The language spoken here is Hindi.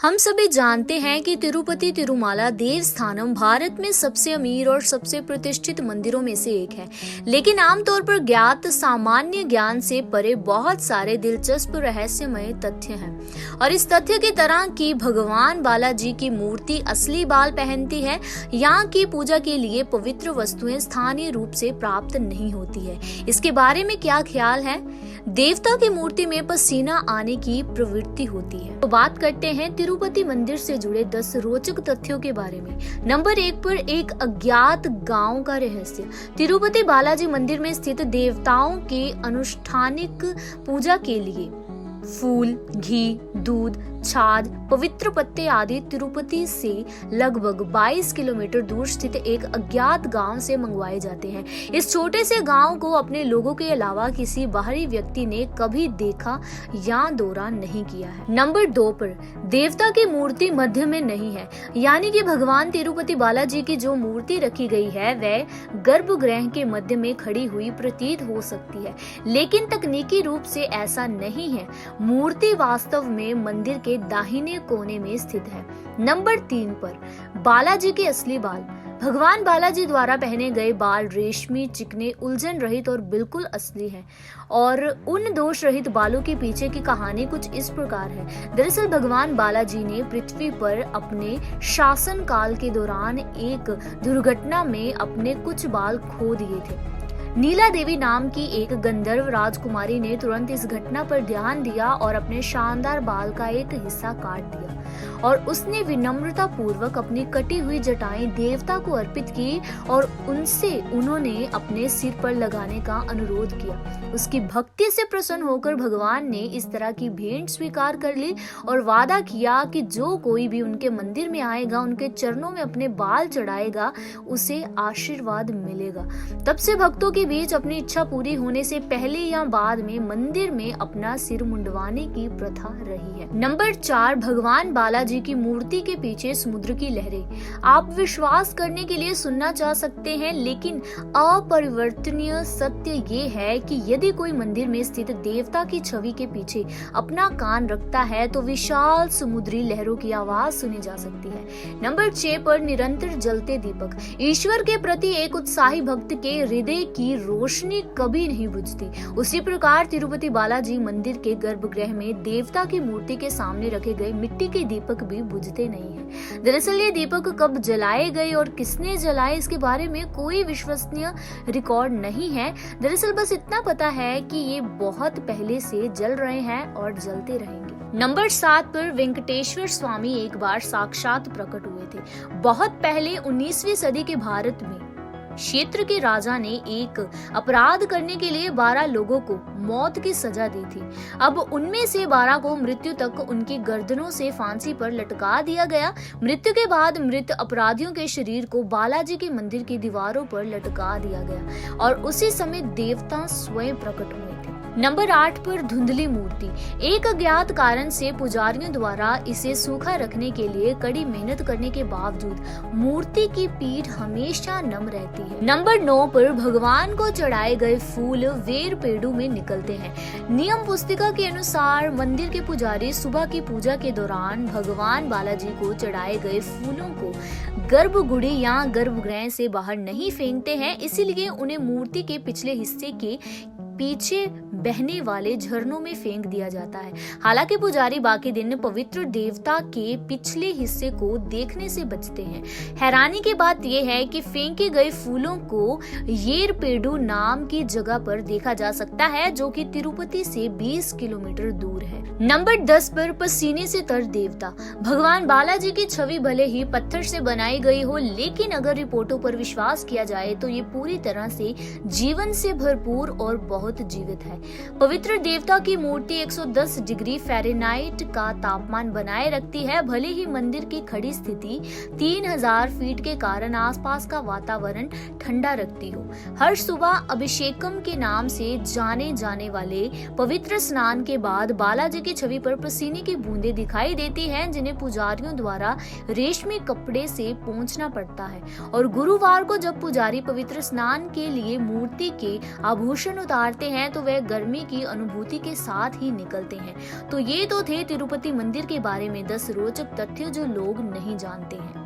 हम सभी जानते हैं कि तिरुपति तिरुमाला देवस्थानम भारत में सबसे अमीर और सबसे प्रतिष्ठित मंदिरों में से एक है। लेकिन आमतौर पर ज्ञात सामान्य ज्ञान से परे बहुत सारे दिलचस्प रहस्यमय तथ्य हैं। और इस तथ्य की तरह कि भगवान बालाजी की मूर्ति असली बाल पहनती है, यहाँ की पूजा के लिए पवित्र वस्तुएं स्थानीय रूप से प्राप्त नहीं होती है। इसके बारे में क्या ख्याल है? देवता की मूर्ति में पसीना आने की प्रवृत्ति होती है। तो बात करते हैं तिरुपति मंदिर से जुड़े 10 रोचक तथ्यों के बारे में। नंबर 1 पर एक अज्ञात गांव का रहस्य। तिरुपति बालाजी मंदिर में स्थित देवताओं के अनुष्ठानिक पूजा के लिए फूल, घी, दूध, छाछ, पवित्र पत्ते आदि तिरुपति से लगभग 22 किलोमीटर दूर स्थित एक अज्ञात गांव से मंगवाए जाते हैं। इस छोटे से गांव को अपने लोगों के अलावा किसी बाहरी व्यक्ति ने कभी देखा या दौरा नहीं किया है। नंबर 2 पर देवता की मूर्ति मध्य में नहीं है, यानी कि भगवान तिरुपति बालाजी की जो मूर्ति रखी गई है वह गर्भगृह के मध्य में खड़ी हुई प्रतीत हो सकती है, लेकिन तकनीकी रूप से ऐसा नहीं है। मूर्ति वास्तव में मंदिर के दाहिने कोने में स्थित है। नंबर 3 पर बालाजी के असली बाल। भगवान बालाजी द्वारा पहने गए बाल रेशमी, चिकने, उलझन रहित और बिल्कुल असली हैं। और उन दोष रहित बालों के पीछे की कहानी कुछ इस प्रकार है। दरअसल भगवान बालाजी ने पृथ्वी पर अपने शासन काल के दौरान एक दुर्घटना में अपने कुछ बाल खो दिए थे। नीला देवी नाम की एक गंधर्व राजकुमारी ने तुरंत इस घटना पर ध्यान दिया और अपने शानदार बाल का एक हिस्सा काट दिया और उसने विनम्रता पूर्वक अपनी कटी हुई जटाएं देवता को अर्पित की और उन्होंने अपने सिर पर लगाने का अनुरोध किया। उसकी भक्ति से प्रसन्न होकर भगवान ने इस तरह की भेंट स्वीकार कर ली और वादा किया कि जो कोई भी उनके मंदिर में आएगा, उनके चरणों में अपने बाल चढ़ाएगा, उसे आशीर्वाद मिलेगा। तब से भक्तों के बीच अपनी इच्छा पूरी होने से पहले या बाद में मंदिर में अपना सिर मुंडवाने की प्रथा रही है। नंबर 4 भगवान बालाजी की मूर्ति के पीछे समुद्र की लहरें। आप विश्वास करने के लिए सुनना चाह सकते हैं, लेकिन अपरिवर्तनीय सत्य ये है कि यदि कोई मंदिर में स्थित देवता की छवि के पीछे अपना कान रखता है तो विशाल समुद्री लहरों की आवाज सुनी जा सकती है। नंबर 6 पर निरंतर जलते दीपक। ईश्वर के प्रति एक उत्साही भक्त के हृदय की रोशनी कभी नहीं बुझती। उसी प्रकार तिरुपति बालाजी मंदिर के गर्भगृह में देवता की मूर्ति के सामने रखे गए मिट्टी के दीपक भी बुझते नहीं हैं। दरअसल ये दीपक कब जलाए गए और किसने जलाए, इसके बारे में कोई विश्वसनीय रिकॉर्ड नहीं है। दरअसल बस इतना पता है कि ये बहुत पहले से जल रहे हैं और जलते रहेंगे। नंबर 7 पर वेंकटेश्वर स्वामी एक बार साक्षात प्रकट हुए थे। बहुत पहले 19वीं सदी के भारत में क्षेत्र के राजा ने एक अपराध करने के लिए 12 लोगों को मौत की सजा दी थी। अब उनमें से 12 को मृत्यु तक उनकी गर्दनों से फांसी पर लटका दिया गया। मृत्यु के बाद मृत अपराधियों के शरीर को बालाजी के मंदिर की दीवारों पर लटका दिया गया और उसी समय देवता स्वयं प्रकट हुए थे। नंबर 8 पर धुंधली मूर्ति। एक अज्ञात कारण से पुजारियों द्वारा इसे सूखा रखने के लिए कड़ी मेहनत करने के बावजूद मूर्ति की पीठ हमेशा नम रहती है। नंबर 9 पर भगवान को चढ़ाए गए फूल वेर पेड़ू में निकलते हैं। नियम पुस्तिका के अनुसार मंदिर के पुजारी सुबह की पूजा के दौरान भगवान बालाजी को चढ़ाए गए फूलों को गर्भगुड़ी या गर्भगृह से बाहर नहीं फेंकते हैं, इसीलिए उन्हें मूर्ति के पिछले हिस्से के पीछे बहने वाले झरनों में फेंक दिया जाता है। हालांकि पुजारी बाकी दिन पवित्र देवता के पिछले हिस्से को देखने से बचते हैं। हैरानी की बात यह है कि फेंके गए फूलों को येरपेडू नाम की जगह पर देखा जा सकता है, जो कि तिरुपति से 20 किलोमीटर दूर है। नंबर 10 पर पसीने से तर देवता। भगवान बालाजी की छवि भले ही पत्थर से बनाई गई हो, लेकिन अगर रिपोर्टों पर विश्वास किया जाए तो ये पूरी तरह से जीवन से भरपूर और बहुत जीवित है। पवित्र देवता की मूर्ति 110 डिग्री फ़ारेनहाइट का तापमान बनाए रखती है। भले ही मंदिर की खड़ी स्थिति 3000 फीट के कारण आसपास का वातावरण ठंडा रखती हो। हर सुबह अभिषेकम के नाम से जाने जाने वाले पवित्र स्नान के बाद बालाजी की छवि पर पसीने की बूंदें दिखाई देती हैं, जिन्हें पुजारियों द्वारा रेशमी कपड़े से पोंछना पड़ता है। और गुरुवार को जब पुजारी पवित्र स्नान के लिए मूर्ति के आभूषण उतारते उतारते हैं तो वह गर्मी की अनुभूति के साथ ही निकलते हैं। तो ये तो थे तिरुपति मंदिर के बारे में 10 रोचक तथ्य जो लोग नहीं जानते हैं।